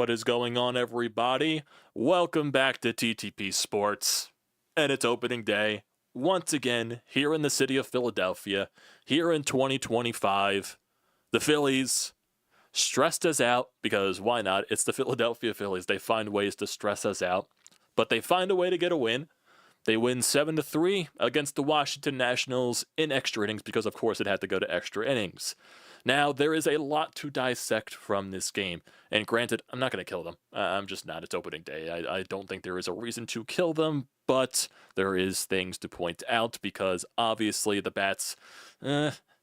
What is going on, everybody? Welcome back to TTP Sports. And it's opening day, once again, here in the city of Philadelphia, here in 2025. The Phillies stressed us out because why not? It's the Philadelphia Phillies. They find ways to stress us out, but they find a way to get a win. They win 7-3 against the Washington Nationals in extra innings because, of course, it had to go to extra innings. Now, there is a lot to dissect from this game. And granted, I'm not going to kill them. I'm just not. It's opening day. I don't think there is a reason to kill them, but there is things to point out because obviously the bats,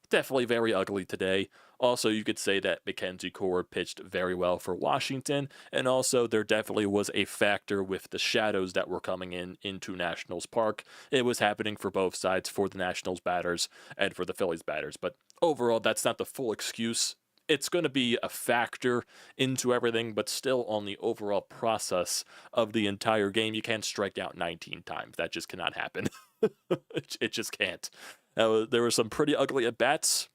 definitely very ugly today. Also, you could say that Mackenzie Core pitched very well for Washington, and also there definitely was a factor with the shadows that were coming into Nationals Park. It was happening for both sides, for the Nationals batters and for the Phillies batters, but overall, that's not the full excuse. It's going to be a factor into everything, but still on the overall process of the entire game, you can't strike out 19 times. That just cannot happen. It just can't. There were some pretty ugly at-bats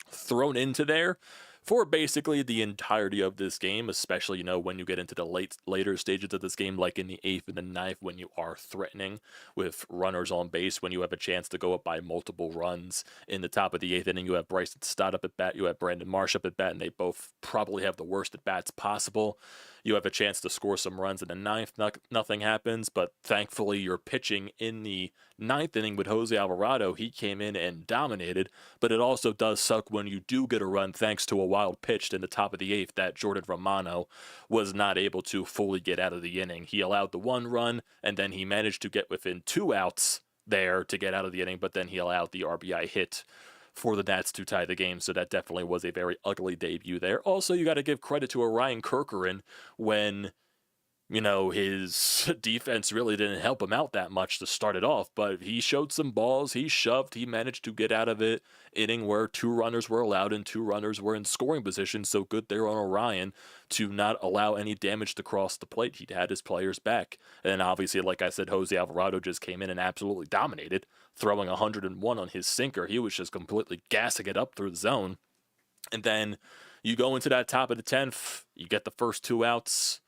thrown into there for basically the entirety of this game, especially, when you get into the later stages of this game, like in the 8th and the 9th, when you are threatening with runners on base, when you have a chance to go up by multiple runs. In the top of the 8th inning, you have Bryson Stott up at bat, you have Brandon Marsh up at bat, and they both probably have the worst at bats possible. You have a chance to score some runs in the 9th, nothing happens, but thankfully you're pitching in the 9th inning with Jose Alvarado. He came in and dominated, but it also does suck when you do get a run thanks to a wild pitch in the top of the 8th that Jordan Romano was not able to fully get out of the inning. He allowed the one run, and then he managed to get within 2 outs there to get out of the inning, but then he allowed the RBI hit for the Nats to tie the game, so that definitely was a very ugly debut there. Also, you got to give credit to Orion Kerkeren when, his defense really didn't help him out that much to start it off, but he showed some balls, he shoved, he managed to get out of it, inning where 2 runners were allowed and 2 runners were in scoring position, so good there on Orion to not allow any damage to cross the plate. He had his players back, and obviously, like I said, Jose Alvarado just came in and absolutely dominated, throwing 101 on his sinker. He was just completely gassing it up through the zone, and then you go into that top of the 10th, you get the first 2 outs,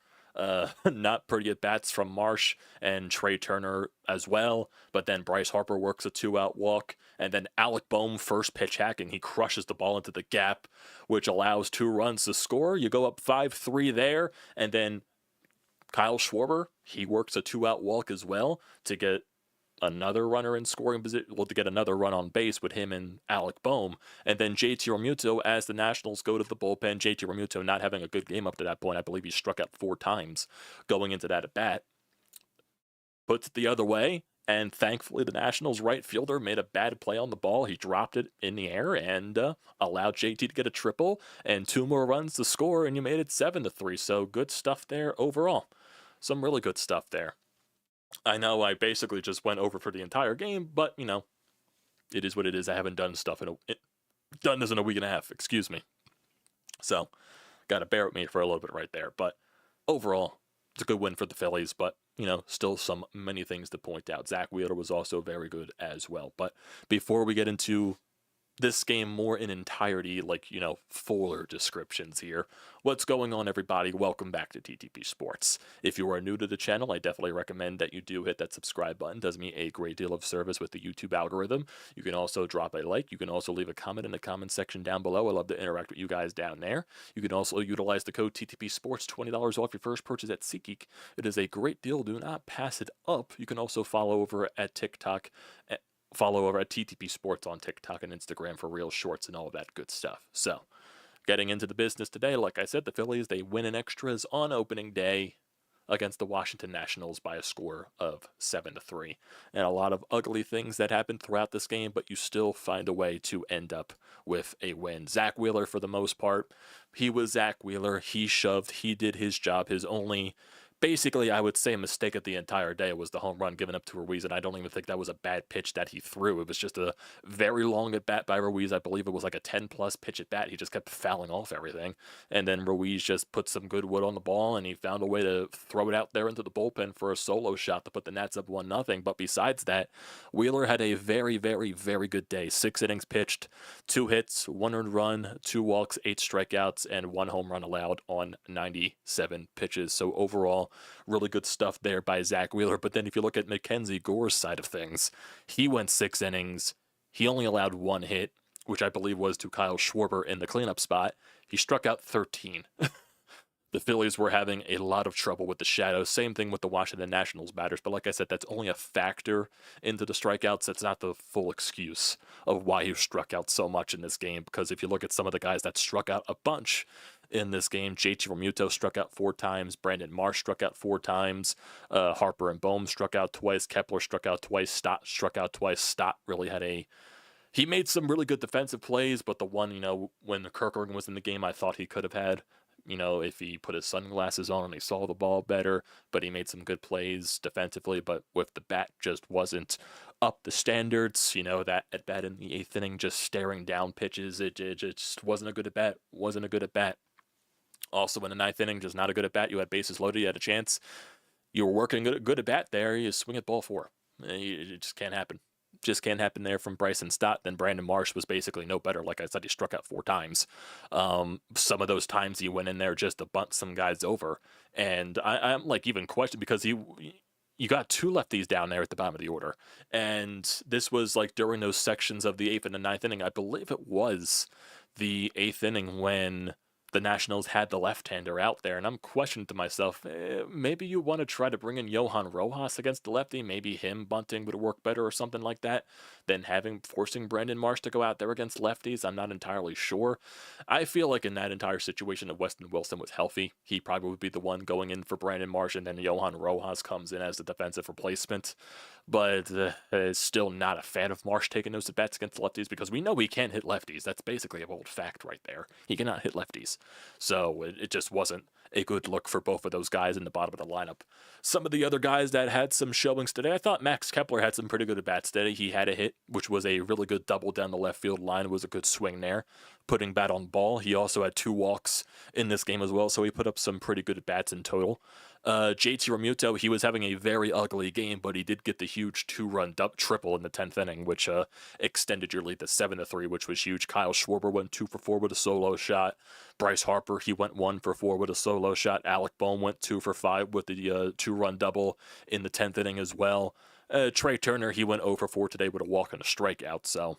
not pretty at bats from Marsh and Trey Turner as well, but then Bryce Harper works a 2-out walk, and then Alec Bohm first pitch hacking. He crushes the ball into the gap, which allows 2 runs to score. You go up 5-3 there, and then Kyle Schwarber, he works a 2-out walk as well to get another runner in scoring position, to get another run on base with him and Alec Bohm. And then JT Realmuto, as the Nationals go to the bullpen, JT Realmuto not having a good game up to that point. I believe he struck out 4 times going into that at bat. Puts it the other way, and thankfully the Nationals right fielder made a bad play on the ball. He dropped it in the air and allowed JT to get a triple and 2 more runs to score, and you made it 7-3. So good stuff there overall. Some really good stuff there. I know I basically just went over for the entire game, but, it is what it is. I haven't done done this in a week and a half, excuse me. So, got to bear with me for a little bit right there. But overall, it's a good win for the Phillies, but, still many things to point out. Zach Wheeler was also very good as well. But before we get into this game more in entirety, fuller descriptions here. What's going on, everybody? Welcome back to TTP Sports. If you are new to the channel, I definitely recommend that you do hit that subscribe button. It does me a great deal of service with the YouTube algorithm. You can also drop a like. You can also leave a comment in the comment section down below. I love to interact with you guys down there. You can also utilize the code TTP Sports, $20 off your first purchase at SeatGeek. It is a great deal. Do not pass it up. You can also follow over at TikTok. Follow over at TTP Sports on TikTok and Instagram for real shorts and all of that good stuff. So, getting into the business today, like I said, the Phillies, they win in extras on opening day against the Washington Nationals by a score of 7-3. And a lot of ugly things that happened throughout this game, but you still find a way to end up with a win. Zach Wheeler, for the most part, he was Zach Wheeler. He shoved. He did his job. His only basically, I would say a mistake of the entire day was the home run given up to Ruiz, and I don't even think that was a bad pitch that he threw. It was just a very long at bat by Ruiz. I believe it was like a 10-plus pitch at bat. He just kept fouling off everything, and then Ruiz just put some good wood on the ball, and he found a way to throw it out there into the bullpen for a solo shot to put the Nats up 1-0. But besides that, Wheeler had a very, very, very good day. 6 innings pitched, 2 hits, 1 earned run, 2 walks, 8 strikeouts, and 1 home run allowed on 97 pitches. So overall, really good stuff there by Zach Wheeler. But then if you look at Mackenzie Gore's side of things, he went 6 innings. He only allowed 1 hit, which I believe was to Kyle Schwarber in the cleanup spot. He struck out 13. The Phillies were having a lot of trouble with the shadows. Same thing with the Washington Nationals batters. But like I said, that's only a factor into the strikeouts. That's not the full excuse of why he struck out so much in this game. Because if you look at some of the guys that struck out a bunch in this game, JT Realmuto struck out 4 times. Brandon Marsh struck out 4 times. Harper and Bohm struck out twice. Kepler struck out twice. Stott struck out twice. Stott really had he made some really good defensive plays, but the one, when Kirkering was in the game, I thought he could have had, if he put his sunglasses on and he saw the ball better, but he made some good plays defensively, but with the bat just wasn't up the standards, that at bat in the 8th inning, just staring down pitches, it just wasn't a good at bat, Also in the 9th inning, just not a good at bat. You had bases loaded, you had a chance, you were working good at bat there, you swing at ball 4. It just can't happen. Just can't happen there from Bryson Stott. Then Brandon Marsh was basically no better. Like I said, he struck out 4 times. Some of those times he went in there just to bunt some guys over. And I'm like even questioned because you got 2 lefties down there at the bottom of the order. And this was like during those sections of the 8th and the 9th inning. I believe it was the 8th inning when the Nationals had the left-hander out there, and I'm questioning to myself, maybe you want to try to bring in Johan Rojas against the lefty, maybe him bunting would work better or something like that, than forcing Brandon Marsh to go out there against lefties. I'm not entirely sure. I feel like in that entire situation, if Weston Wilson was healthy, he probably would be the one going in for Brandon Marsh, and then Johan Rojas comes in as the defensive replacement. But still not a fan of Marsh taking those at-bats against lefties because we know he can't hit lefties. That's basically a bold fact right there. He cannot hit lefties. So it just wasn't a good look for both of those guys in the bottom of the lineup. Some of the other guys that had some showings today, I thought Max Kepler had some pretty good at-bats today. He had a hit, which was a really good double down the left field line. It was a good swing there, putting bat on ball. He also had 2 walks in this game as well, so he put up some pretty good at-bats in total. JT Realmuto, he was having a very ugly game, but he did get the huge 2-run triple in the 10th inning, which extended your lead to 7-3, which was huge. Kyle Schwarber went 2 for 4 with a solo shot. Bryce Harper, he went 1 for 4 with a solo shot. Alec Bohm went 2 for 5 with the 2-run double in the 10th inning as well. Trey Turner, he went 0 for 4 today with a walk and a strikeout, so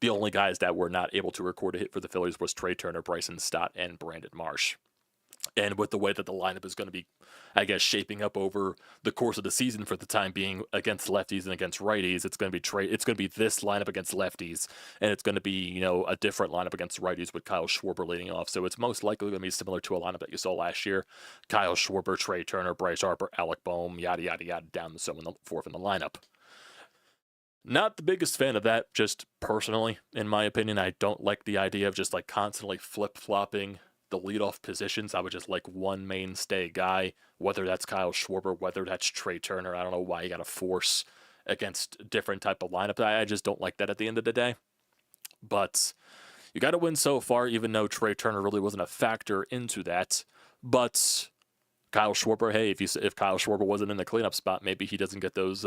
the only guys that were not able to record a hit for the Phillies was Trey Turner, Bryson Stott, and Brandon Marsh. And with the way that the lineup is going to be, I guess, shaping up over the course of the season for the time being against lefties and against righties, it's going to be this lineup against lefties, and it's going to be, a different lineup against righties with Kyle Schwarber leading off. So it's most likely going to be similar to a lineup that you saw last year. Kyle Schwarber, Trey Turner, Bryce Harper, Alec Bohm, yada, yada, yada, down the so on the forth in the lineup. Not the biggest fan of that, just personally, in my opinion. I don't like the idea of just like constantly flip-flopping the leadoff positions. I would just like one mainstay guy, whether that's Kyle Schwarber, whether that's Trey Turner. I don't know why you got to force against a different type of lineup. I just don't like that at the end of the day. But you got to win so far, even though Trey Turner really wasn't a factor into that. But Kyle Schwarber, hey, if Kyle Schwarber wasn't in the cleanup spot, maybe he doesn't get those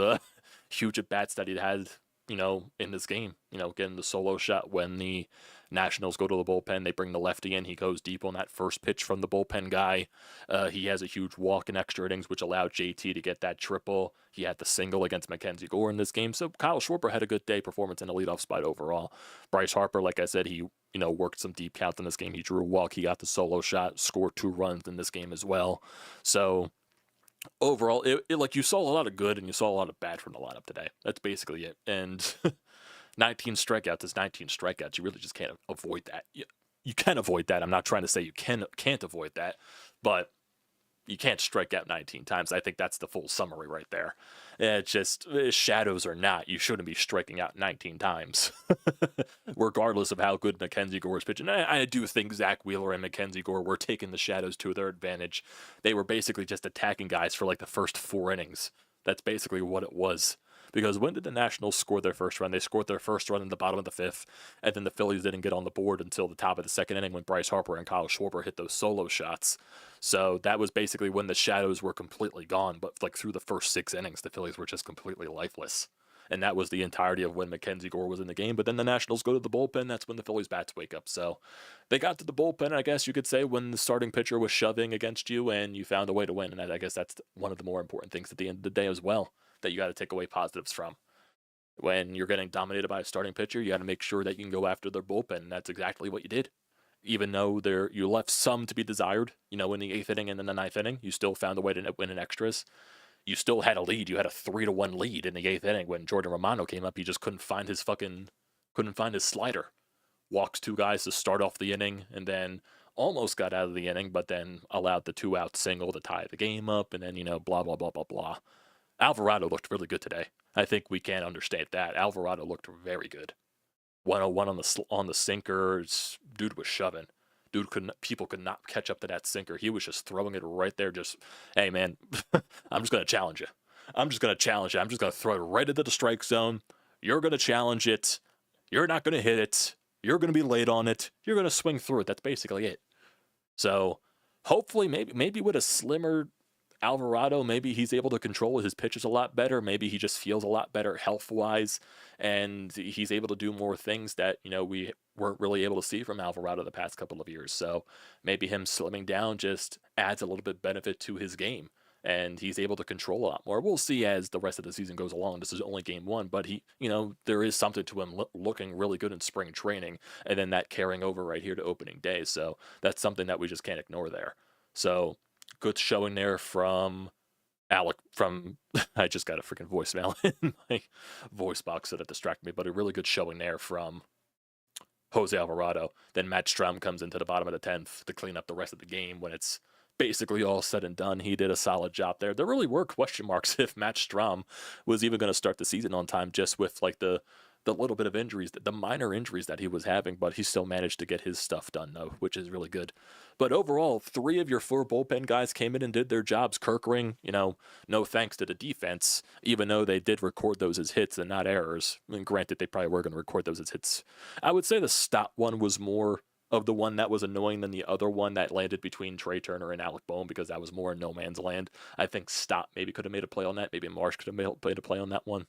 huge at-bats that he had, in this game. Getting the solo shot when the Nationals go to the bullpen. They bring the lefty in. He goes deep on that first pitch from the bullpen guy. He has a huge walk in extra innings, which allowed JT to get that triple. He had the single against Mackenzie Gore in this game. So Kyle Schwarber had a good day performance in the leadoff spot overall. Bryce Harper, like I said, he worked some deep counts in this game. He drew a walk. He got the solo shot, scored 2 runs in this game as well. So overall, like you saw a lot of good and you saw a lot of bad from the lineup today. That's basically it. And 19 strikeouts is 19 strikeouts. You really just can't avoid that. You can avoid that. I'm not trying to say you can't avoid that, but You can't strike out 19 times. I think that's the full summary right there. It's just, shadows or not, you shouldn't be striking out 19 times, regardless of how good Mackenzie Gore is pitching. I do think Zach Wheeler and Mackenzie Gore were taking the shadows to their advantage. They were basically just attacking guys for like the first 4 innings. That's basically what it was. Because when did the Nationals score their first run? They scored their first run in the bottom of the 5th, and then the Phillies didn't get on the board until the top of the 2nd inning when Bryce Harper and Kyle Schwarber hit those solo shots. So that was basically when the shadows were completely gone. But like through the first 6 innings, the Phillies were just completely lifeless. And that was the entirety of when Mackenzie Gore was in the game. But then the Nationals go to the bullpen. That's when the Phillies bats wake up. So they got to the bullpen, I guess you could say, when the starting pitcher was shoving against you and you found a way to win. And I guess that's one of the more important things at the end of the day as well that you got to take away positives from. When you're getting dominated by a starting pitcher, you got to make sure that you can go after their bullpen. And that's exactly what you did. Even though you left some to be desired, in the 8th inning and then the 9th inning, you still found a way to win in extras. You still had a lead. You had a 3-1 lead in the 8th inning when Jordan Romano came up. He just couldn't find his slider. Walks 2 guys to start off the inning and then almost got out of the inning, but then allowed the 2-out single to tie the game up, and then blah blah blah blah blah. Alvarado looked really good today. I think we can't understate that. Alvarado looked very good. 101 on the sinker. Dude was shoving. People could not catch up to that sinker. He was just throwing it right there. Just, hey man, I'm just gonna challenge you. I'm just gonna throw it right into the strike zone. You're gonna challenge it. You're not gonna hit it. You're gonna be late on it. You're gonna swing through it. That's basically it. So hopefully, maybe with a slimmer Alvarado, maybe he's able to control his pitches a lot better. Maybe he just feels a lot better health-wise, and he's able to do more things that, we weren't really able to see from Alvarado the past couple of years. So maybe him slimming down just adds a little bit benefit to his game, and he's able to control a lot more. We'll see as the rest of the season goes along. This is only game 1, but there is something to him looking really good in spring training, and then that carrying over right here to opening day. So that's something that we just can't ignore there. So good showing there from Alec. I just got a freaking voicemail in my voice box, so that distracted me, but a really good showing there from Jose Alvarado. Then Matt Strahm comes into the bottom of the 10th to clean up the rest of the game when it's basically all said and done. He did a solid job there. There really were question marks if Matt Strahm was even going to start the season on time, just with like the little bit of injuries, the minor injuries that he was having, but he still managed to get his stuff done, though, which is really good. But overall, 3 of your 4 bullpen guys came in and did their jobs. Kerkering, no thanks to the defense, even though they did record those as hits and not errors. I mean, granted, they probably were going to record those as hits. I would say the Stott one was more of the one that was annoying than the other one that landed between Trey Turner and Alec Bohm, because that was more in no man's land. I think Stott maybe could have made a play on that. Maybe Marsh could have made a play on that one.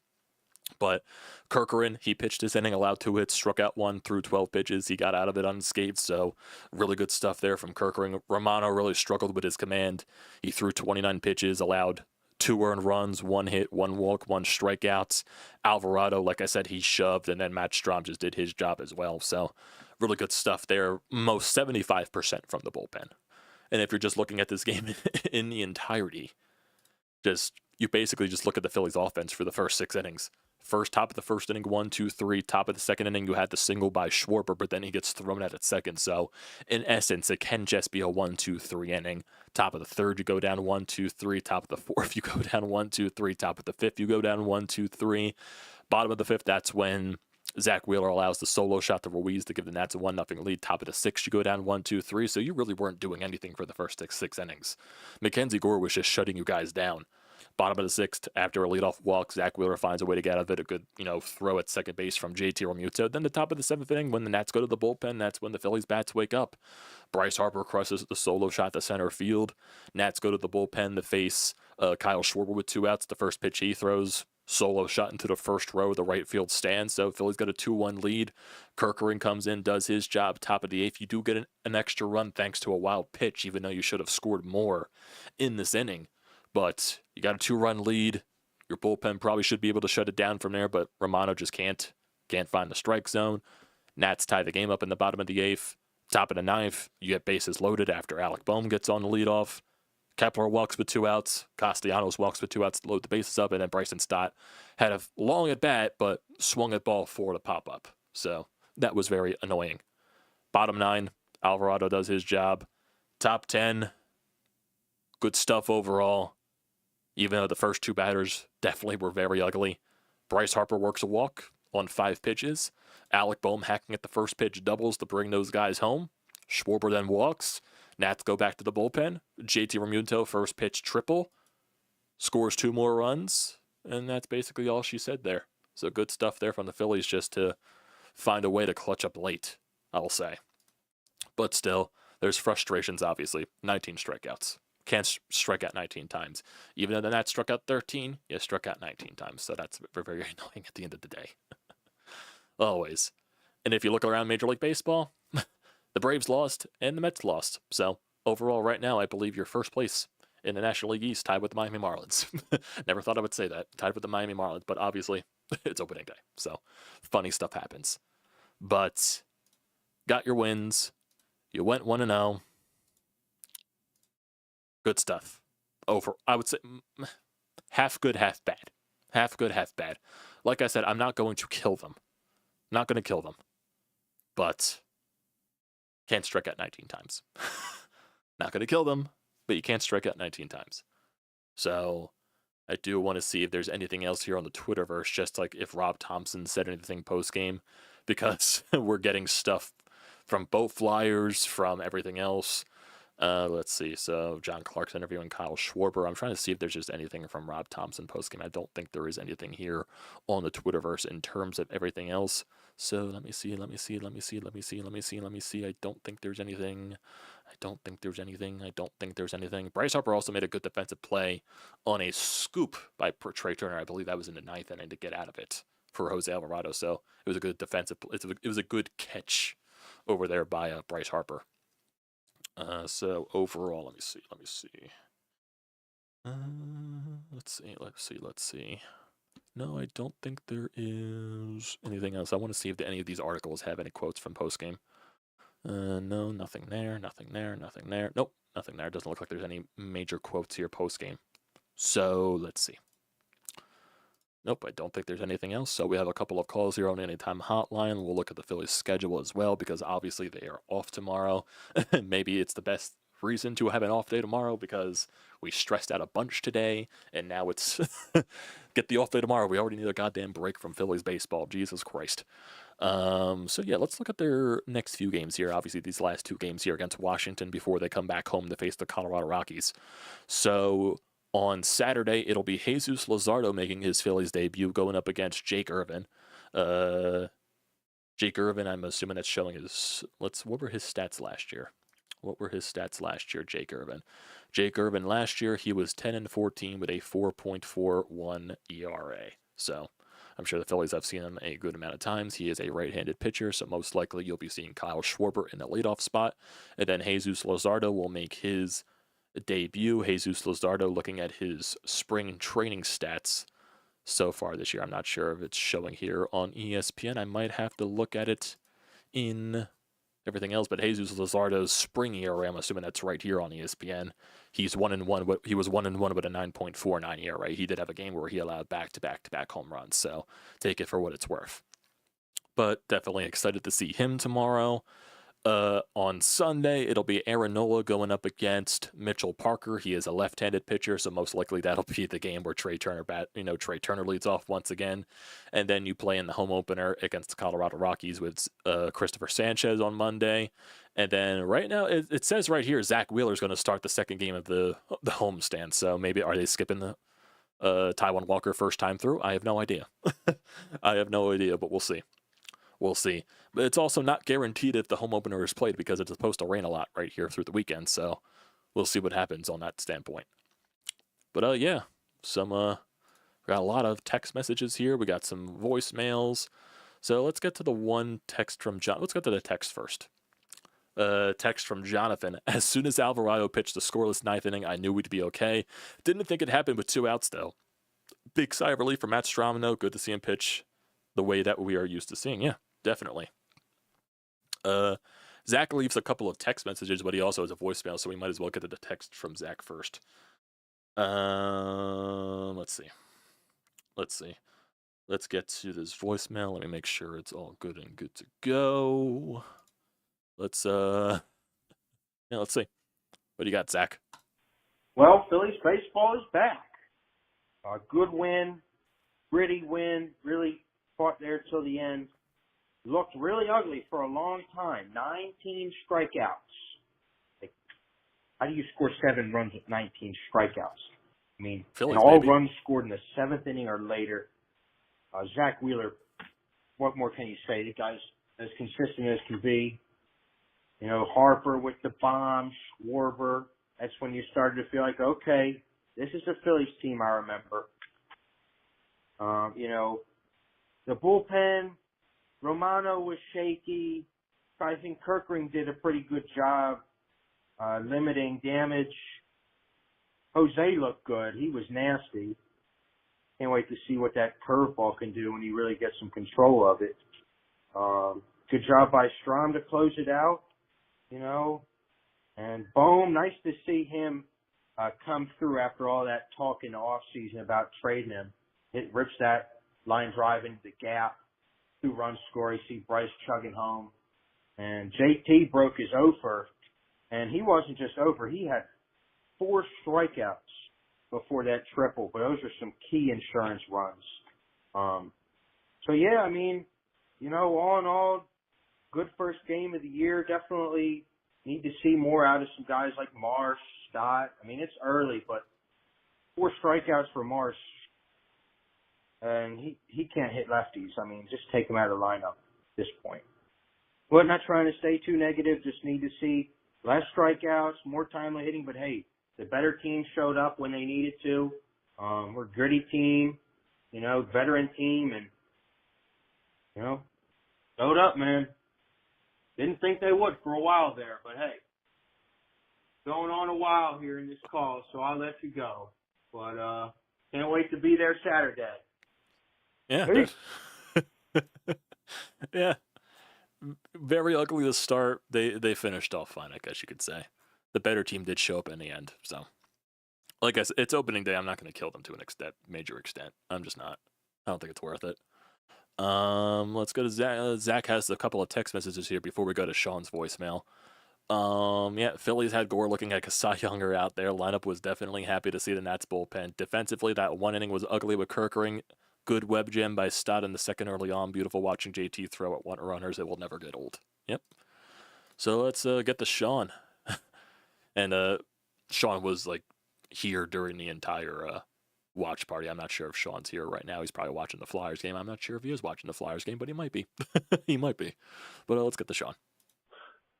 But Kerkering, he pitched his inning, allowed 2 hits, struck out 1 through 12 pitches. He got out of it unscathed, so really good stuff there from Kerkering. Romano really struggled with his command. He threw 29 pitches, allowed 2 earned runs, 1 hit, 1 walk, 1 strikeouts. Alvarado, like I said, he shoved, and then Matt Strahm just did his job as well. So really good stuff there. Most 75% from the bullpen. And if you're just looking at this game in the entirety, you basically just look at the Phillies offense for the first 6 innings. Top of the first inning, 1, 2, 3. Top of the second inning, you had the single by Schwarber, but then he gets thrown out at second. So, in essence, it can just be a 1, 2, 3 inning. Top of the third, you go down 1, 2, 3. Top of the fourth, you go down 1, 2, 3. Top of the fifth, you go down 1, 2, 3. Bottom of the 5th, that's when Zach Wheeler allows the solo shot to Ruiz to give the Nats a 1-0 lead. Top of the 6th, you go down 1, 2, 3. So you really weren't doing anything for the first 6 innings. Mackenzie Gore was just shutting you guys down. Bottom of the 6th, after a leadoff walk, Zach Wheeler finds a way to get out of it. A good, throw at second base from JT Realmuto. Then the top of the 7th inning, when the Nats go to the bullpen, that's when the Phillies bats wake up. Bryce Harper crushes the solo shot to center field. Nats go to the bullpen to face Kyle Schwarber with 2 outs. The first pitch he throws, solo shot into the first row of the right field stand. So Phillies got a 2-1 lead. Kerkering comes in, does his job. Top of the 8th, you do get an extra run thanks to a wild pitch, even though you should have scored more in this inning. But you got a 2-run lead. Your bullpen probably should be able to shut it down from there, but Romano just can't find the strike zone. Nats tie the game up in the bottom of the 8th. Top of the 9th, you get bases loaded after Alec Bohm gets on the leadoff. Kepler walks with 2 outs. Castellanos walks with 2 outs to load the bases up, and then Bryson Stott had a long at bat, but swung at ball 4 to pop up. So that was very annoying. Bottom 9, Alvarado does his job. Top 10, good stuff overall. Even though the first two batters definitely were very ugly. Bryce Harper works a walk on 5 pitches. Alec Bohm hacking at the first pitch doubles to bring those guys home. Schwarber then walks. Nats go back to the bullpen. JT Realmuto first pitch triple. Scores 2 more runs. And that's basically all she said there. So good stuff there from the Phillies just to find a way to clutch up late, I'll say. But still, there's frustrations, obviously. 19 strikeouts. Can't strike out 19 times. Even though the Nats struck out 13, you struck out 19 times. So that's very, very annoying at the end of the day. Always. And if you look around Major League Baseball, the Braves lost and the Mets lost. So overall, right now, I believe you're first place in the National League East, tied with the Miami Marlins. Never thought I would say that. Tied with the Miami Marlins. But obviously, it's opening day. So funny stuff happens. But got your wins. You went 1-0. Good stuff. Over, I would say, half good, half bad. Half good, half bad. Like I said, I'm not going to kill them. Not going to kill them. But can't strike out 19 times. Not going to kill them, but you can't strike out 19 times. So I do want to see if there's anything else here on the Twitterverse, just like if Rob Thompson said anything post-game, because we're getting stuff from both Flyers, from everything else. Let's see. So John Clark's interviewing Kyle Schwarber. I'm trying to see if there's just anything from Rob Thompson postgame. I don't think there is anything here on the Twitterverse in terms of everything else. So let me see. I don't think there's anything. I don't think there's anything. Bryce Harper also made a good defensive play on a scoop by Trey Turner. I believe that was in the 9th inning to get out of it for Jose Alvarado. So it was a good defensive. It was a good catch over there by Bryce Harper. So overall, let me see. Let's see. No, I don't think there is anything else. I want to see if any of these articles have any quotes from postgame. No, nothing there. Nope, nothing there. Doesn't look like there's any major quotes here postgame. So let's see. Nope, I don't think there's anything else. So we have a couple of calls here on Anytime Hotline. We'll look at the Phillies' schedule as well, because obviously they are off tomorrow. Maybe it's the best reason to have an off day tomorrow, because we stressed out a bunch today, and now it's get the off day tomorrow. We already need a goddamn break from Phillies baseball. Jesus Christ. So yeah, let's look at their next few games here. Obviously, these last 2 games here against Washington before they come back home to face the Colorado Rockies. So on Saturday, it'll be Jesus Luzardo making his Phillies debut, going up against Jake Irvin. Jake Irvin, I'm assuming that's showing his... what were his stats last year? Jake Irvin. Jake Irvin last year, he was 10-14 with a 4.41 ERA. So I'm sure the Phillies have seen him a good amount of times. He is a right-handed pitcher, so most likely you'll be seeing Kyle Schwarber in the leadoff spot. And then Jesus Luzardo will make his debut. Jesus Luzardo, looking at his spring training stats so far this year, I'm not sure if it's showing here on ESPN. I might have to look at it in everything else, but Jesus Luzardo's spring ERA, I'm assuming that's right here on ESPN. He's 1-1. He was 1-1 with a 9.49 ERA. He did have a game where he allowed back-to-back home runs, so take it for what it's worth. But definitely excited to see him tomorrow. On Sunday, it'll be Aaron Nola going up against Mitchell Parker. He is a left-handed pitcher, so most likely that'll be the game where Trey Turner leads off once again. And then you play in the home opener against the Colorado Rockies with Christopher Sanchez on Monday. And then right now, it says right here, Zach Wheeler's going to start the second game of the homestand. So maybe are they skipping the Taijuan Walker first time through? I have no idea. But we'll see. But it's also not guaranteed if the home opener is played, because it's supposed to rain a lot right here through the weekend. So we'll see what happens on that standpoint. But yeah, got a lot of text messages here. We got some voicemails. So let's get to the one text from John. Let's get to the text first. Text from Jonathan. As soon as Alvarado pitched the scoreless 9th inning, I knew we'd be okay. Didn't think it happened with 2 outs though. Big sigh of relief for Matt Strom though. Good to see him pitch the way that we are used to seeing. Yeah, definitely. Zach leaves a couple of text messages, but he also has a voicemail, so we might as well get to the text from Zach first. Let's see. Let's get to this voicemail. Let me make sure it's all good and good to go. Let's see. What do you got, Zach? Well, Phillies baseball is back. A good win, gritty win, really fought there till the end. Looked really ugly for a long time. 19 strikeouts. Like, how do you score 7 runs with 19 strikeouts? I mean, Phillies, and all baby. runs scored in the 7th inning or later. Zach Wheeler, what more can you say? The guy's as consistent as can be. You know, Harper with the bomb, Schwarber. That's when you started to feel like, okay, this is the Phillies team I remember. You know, the bullpen, Romano was shaky. I think Kirkring did a pretty good job limiting damage. Jose looked good. He was nasty. Can't wait to see what that curveball can do when he really gets some control of it. Good job by Strom to close it out, you know. And Bohm, nice to see him come through after all that talk in the offseason about trading him. It rips that line drive into the gap. 2-run score. You see Bryce chugging home. And JT broke his offer. And he wasn't just over. He had 4 strikeouts before that triple. But those are some key insurance runs. So, yeah, I mean, you know, all in all, good first game of the year. Definitely need to see more out of some guys like Marsh, Stott. I mean, it's early, but 4 strikeouts for Marsh. And he can't hit lefties. I mean, just take him out of the lineup at this point. But not trying to stay too negative. Just need to see less strikeouts, more timely hitting. But, hey, the better team showed up when they needed to. We're a gritty team, you know, veteran team. And, you know, showed up, man. Didn't think they would for a while there. But, hey, going on a while here in this call, so I'll let you go. But can't wait to be there Saturday. Yeah. Yeah. Very ugly to start. They finished off fine, I guess you could say. The better team did show up in the end. So, like I said, it's opening day. I'm not going to kill them to an major extent. I'm just not. I don't think it's worth it. Let's go to Zach. Zach has a couple of text messages here before we go to Sean's voicemail. Yeah, Phillies had Gore looking like a Cy Younger out there. Lineup was definitely happy to see the Nats bullpen. Defensively, that one inning was ugly with Kirkring. Good web gem by Stott in the second early on. Beautiful watching JT throw at 1 runners. It will never get old. Yep. So let's get to Sean. And Sean was like here during the entire watch party. I'm not sure if Sean's here right now. He's probably watching the Flyers game. I'm not sure if he is watching the Flyers game, but he might be. He might be. But let's get to Sean.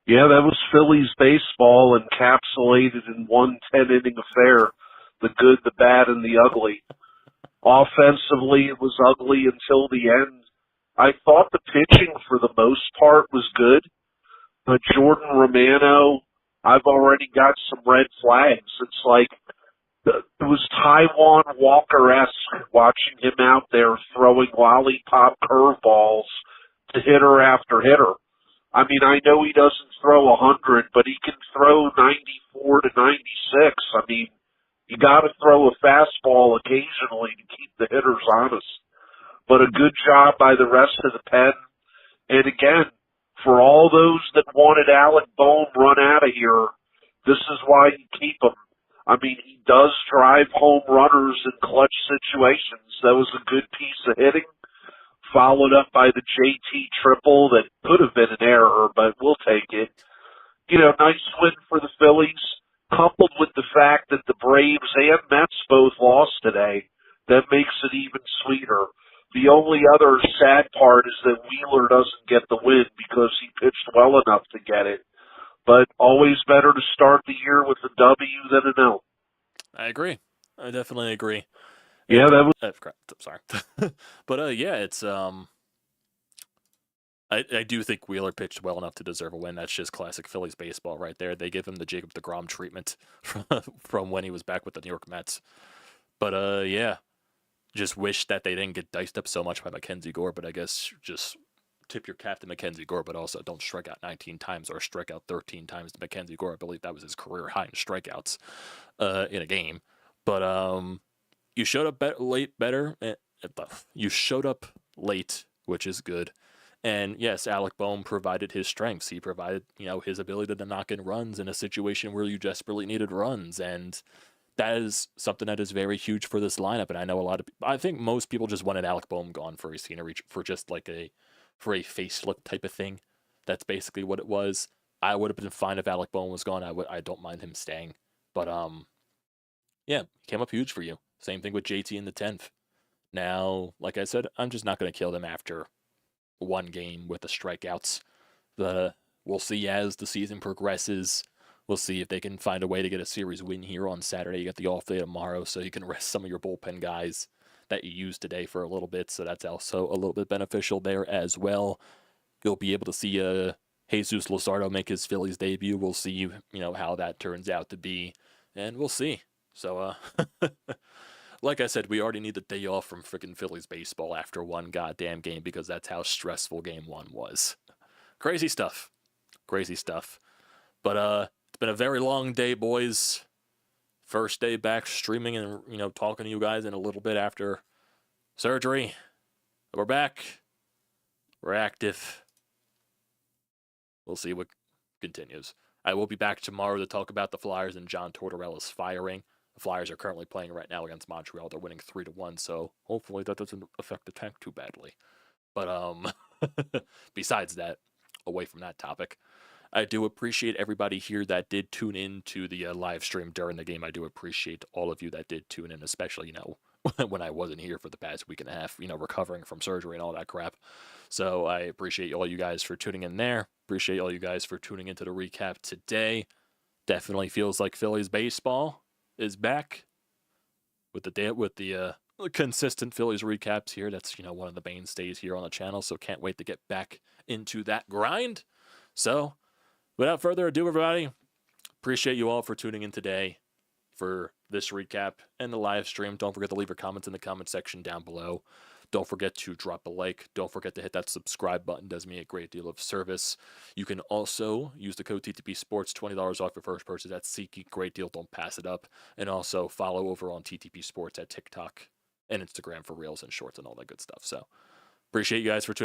Yeah, that was Phillies baseball encapsulated in one 10-inning affair. The good, the bad, and the ugly. Offensively, it was ugly until the end. I thought the pitching, for the most part, was good. But Jordan Romano, I've already got some red flags. It's like it was Taiwan Walker-esque watching him out there throwing lollipop curveballs to hitter after hitter. I mean, I know he doesn't throw 100, but he can throw 94 to 96. I mean, you got to throw a fastball occasionally to keep the hitters honest. But a good job by the rest of the pen. And again, for all those that wanted Alec Bohm run out of here, this is why you keep him. I mean, he does drive home runners in clutch situations. That was a good piece of hitting, followed up by the JT triple that could have been an error, but we'll take it. You know, nice win for the Phillies, coupled with the fact that the Braves and Mets both lost today. That makes it even sweeter. The only other sad part is that Wheeler doesn't get the win because he pitched well enough to get it. But always better to start the year with a W than an L. I agree. I definitely agree. Yeah, that was... sorry. But, yeah, it's... I do think Wheeler pitched well enough to deserve a win. That's just classic Phillies baseball right there. They give him the Jacob deGrom treatment from when he was back with the New York Mets. But, yeah, just wish that they didn't get diced up so much by Mackenzie Gore, but I guess just tip your cap to Mackenzie Gore, but also don't strike out 19 times or strike out 13 times to Mackenzie Gore. I believe that was his career high in strikeouts in a game. But you showed up late better. You showed up late, which is good. And yes, Alec Bohm provided his strengths. He provided, his ability to knock in runs in a situation where you desperately needed runs. And that is something that is very huge for this lineup. And I know I think most people just wanted Alec Bohm gone for a scenery, for just like for a facelift type of thing. That's basically what it was. I would have been fine if Alec Bohm was gone. I don't mind him staying. But yeah, he came up huge for you. Same thing with JT in the 10th. Now, like I said, I'm just not going to kill them after one game with the strikeouts. We'll see as the season progresses. We'll see if they can find a way to get a series win here on Saturday. You got the off day tomorrow, so you can rest some of your bullpen guys that you used today for a little bit. So that's also a little bit beneficial there as well. You'll be able to see Jesus Luzardo make his Phillies debut. We'll see, how that turns out to be, and we'll see. So, like I said, we already need the day off from freaking Phillies baseball after one goddamn game because that's how stressful game one was. Crazy stuff. Crazy stuff. But it's been a very long day, boys. First day back streaming and, talking to you guys in a little bit after surgery. We're back. We're active. We'll see what continues. I will be back tomorrow to talk about the Flyers and John Tortorella's firing. The Flyers are currently playing right now against Montreal. They're winning 3-1, so hopefully that doesn't affect the tank too badly. But besides that, away from that topic, I do appreciate everybody here that did tune in to the live stream during the game. I do appreciate all of you that did tune in, especially, when I wasn't here for the past week and a half, recovering from surgery and all that crap. So I appreciate all you guys for tuning in there. Appreciate all you guys for tuning into the recap today. Definitely feels like Phillies baseball is back with the consistent Phillies recaps here. That's, one of the mainstays here on the channel. So can't wait to get back into that grind. So without further ado, everybody, appreciate you all for tuning in today for this recap and the live stream. Don't forget to leave your comments in the comment section down below. Don't forget to drop a like. Don't forget to hit that subscribe button. Does me a great deal of service. You can also use the code TTPSPORTS, $20 off your first purchase at SEATGEEK. Great deal. Don't pass it up. And also follow over on TTP Sports at TikTok and Instagram for reels and shorts and all that good stuff. So appreciate you guys for tuning in.